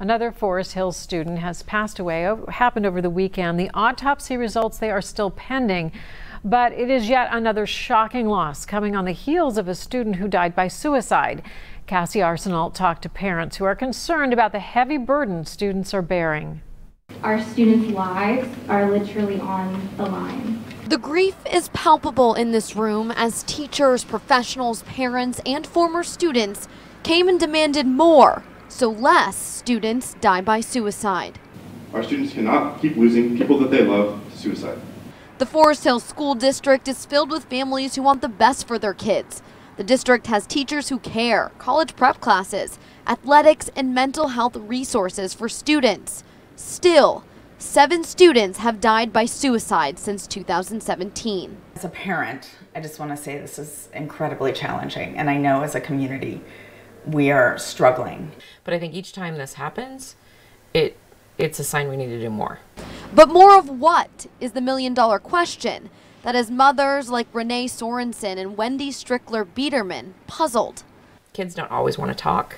Another Forest Hills student has passed away. Happened over the weekend. The autopsy results, they are still pending, but it is yet another shocking loss coming on the heels of a student who died by suicide. Cassie Arsenault talked to parents who are concerned about the heavy burden students are bearing. Our students' lives are literally on the line. The grief is palpable in this room as teachers, professionals, parents, and former students came and demanded more, so less students die by suicide. Our students cannot keep losing people that they love to suicide. The Forest Hills School District is filled with families who want the best for their kids. The district has teachers who care, college prep classes, athletics, and mental health resources for students. Still, 7 students have died by suicide since 2017. As a parent, I just want to say this is incredibly challenging, and I know as a community we are struggling. But I think each time this happens, it's a sign we need to do more. But more of what is the million-dollar question that has mothers like Renee Sorensen and Wendy Strickler Biederman puzzled. Kids don't always want to talk.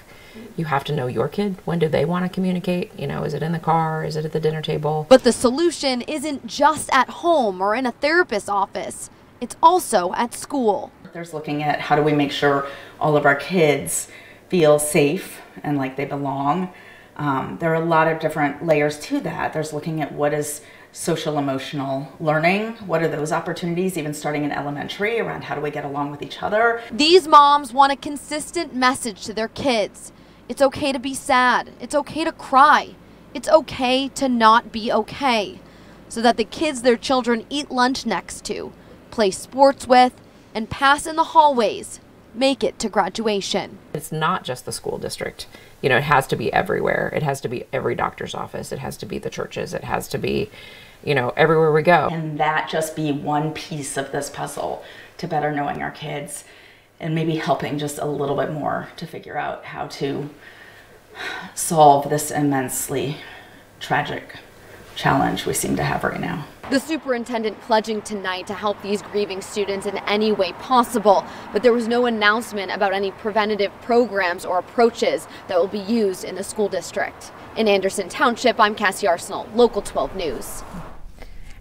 You have to know your kid. When do they want to communicate? You know, is it in the car? Is it at the dinner table? But the solution isn't just at home or in a therapist's office. It's also at school. There's looking at how do we make sure all of our kids feel safe and like they belong. There are a lot of different layers to that. There's looking at what is social emotional learning. What are those opportunities, even starting in elementary, around how do we get along with each other? These moms want a consistent message to their kids. It's okay to be sad. It's okay to cry. It's okay to not be okay. So that the kids their children eat lunch next to, play sports with, and pass in the hallways make it to graduation. It's not just the school district. You know, it has to be everywhere. It has to be every doctor's office. It has to be the churches. It has to be, you know, everywhere we go. And that just be one piece of this puzzle to better knowing our kids and maybe helping just a little bit more to figure out how to solve this immensely tragic challenge we seem to have right now. The superintendent pledging tonight to help these grieving students in any way possible, but there was no announcement about any preventative programs or approaches that will be used in the school district. In Anderson Township, I'm Cassie Arsenault, Local 12 News.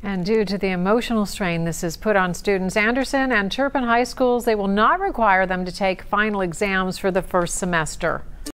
And due to the emotional strain this has put on students, Anderson and Turpin High Schools, they will not require them to take final exams for the first semester.